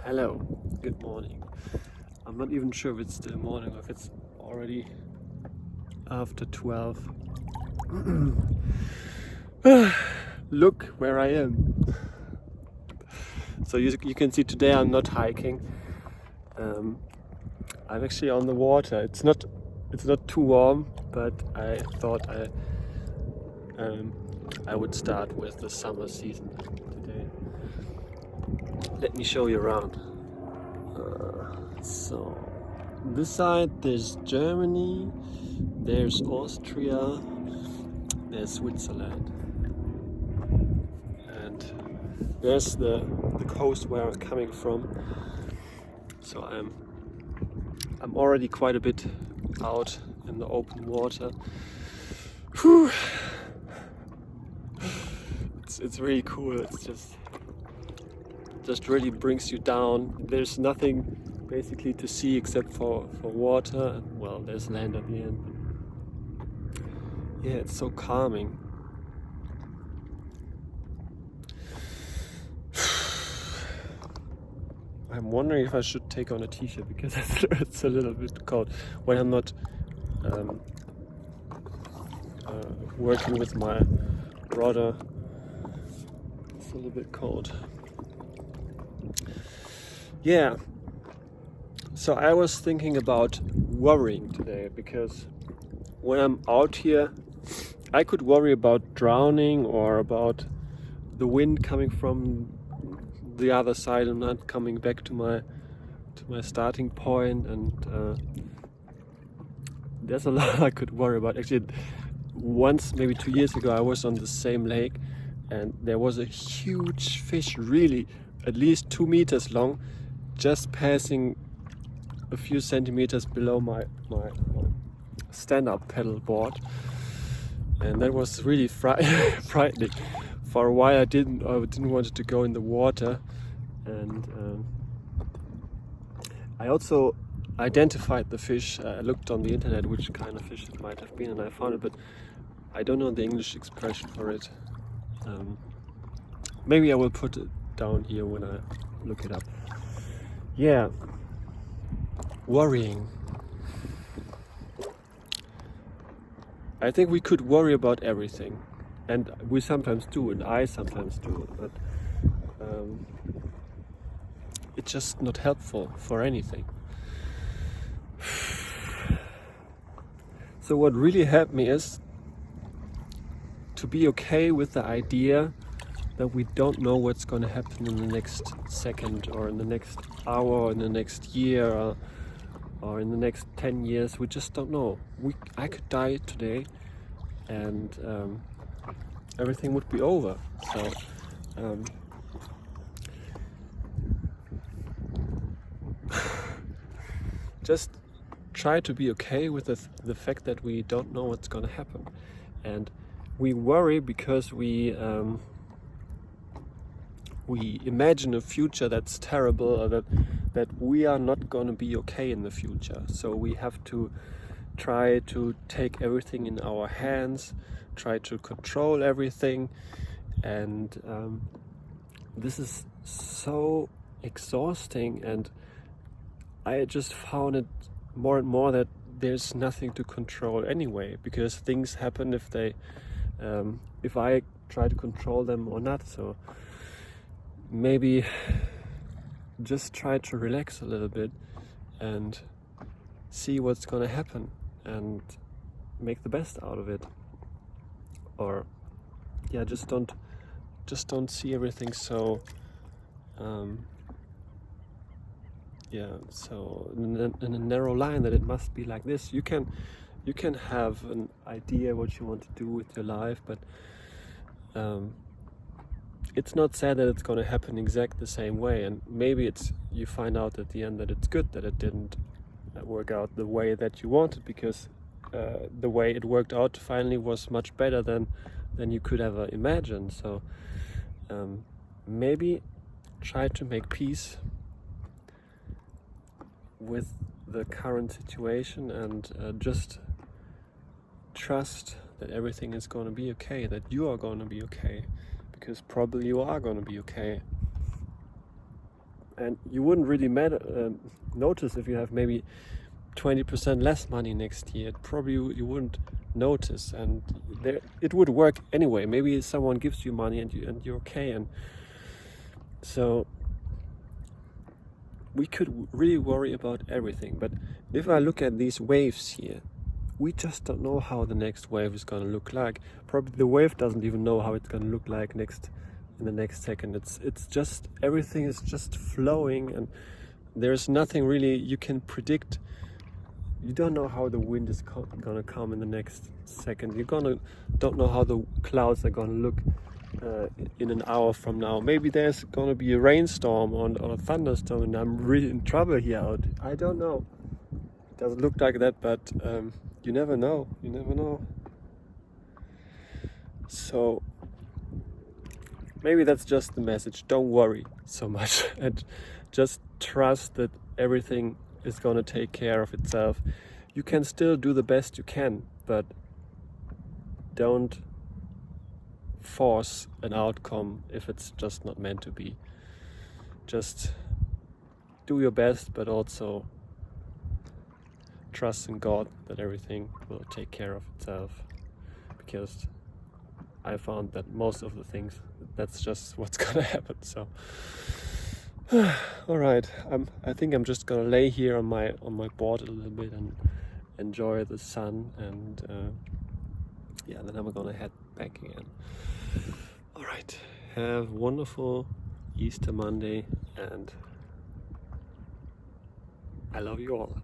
Hello, good morning. I'm not even sure if it's still morning or if it's already after 12. Look where I am. So you can see today I'm not hiking. I'm actually on the water. It's not too warm, but I thought I would start with the summer season today. Let me show you around. So this side there's Germany, there's Austria, there's Switzerland, and there's the coast where I'm coming from. So I'm already quite a bit out in the open water. Whew. It's really cool. It's just really brings you down. There's nothing basically to see except for water, and well, there's land at the end. Yeah, it's so calming. I'm wondering if I should take on a t-shirt because it's a little bit cold when I'm not working with my brother. It's a little bit cold. Yeah, so I was thinking about worrying today because when I'm out here I could worry about drowning or about the wind coming from the other side and not coming back to my starting point, and there's a lot I could worry about. Actually, once, maybe 2 years ago, I was on the same lake and there was a huge fish, really at least 2 meters long, just passing a few centimeters below my stand-up paddle board, and that was really frightening. For a while I didn't want to go in the water, and I also identified the fish. I looked on the internet which kind of fish it might have been, and I found it, but I don't know the English expression for it. Maybe I will put it down here when I look it up. Yeah, worrying. I think we could worry about everything, and we sometimes do, and I sometimes do, but it's just not helpful for anything. So what really helped me is to be okay with the idea that we don't know what's going to happen in the next second, or in the next hour, or in the next year, or in the next 10 years. We just don't know. I could die today and everything would be over. So just try to be okay with the fact that we don't know what's going to happen, and we worry because we imagine a future that's terrible, or that we are not going to be okay in the future. So we have to try to take everything in our hands, try to control everything, and this is so exhausting. And I just found it more and more that there's nothing to control anyway, because things happen if I try to control them or not. So maybe just try to relax a little bit and see what's gonna happen and make the best out of it. Or yeah, just don't see everything so so in a narrow line that it must be like this. You can have an idea what you want to do with your life, but it's not said that it's going to happen exact the same way, and maybe you find out at the end that it's good that it didn't work out the way that you wanted, because the way it worked out finally was much better than you could ever imagine. So maybe try to make peace with the current situation, and just trust that everything is going to be okay, that you are going to be okay, because probably you are going to be okay. and you wouldn't really notice if you have maybe 20% less money next year. Probably you wouldn't notice, and it would work anyway. Maybe someone gives you money and you're okay. And so we could really worry about everything. But if I look at these waves here, we just don't know how the next wave is going to look like. Probably the wave doesn't even know how it's going to look like in the next second. It's just, everything is just flowing, and there's nothing really you can predict. You don't know how the wind is going to come in the next second. Don't know how the clouds are going to look in an hour from now. Maybe there's going to be a rainstorm or a thunderstorm, and I'm really in trouble here out. I don't know. It doesn't look like that, but you never know. You never know. So maybe that's just the message. Don't worry so much and just trust that everything is going to take care of itself. You can still do the best you can, but don't force an outcome if it's just not meant to be. Just do your best, but also trust in God that everything will take care of itself, because I found that most of the things, that's just what's gonna happen. So all right, I think I'm just gonna lay here on my board a little bit and enjoy the sun, and then I'm gonna head back again. All right, have a wonderful Easter Monday, and I love you all.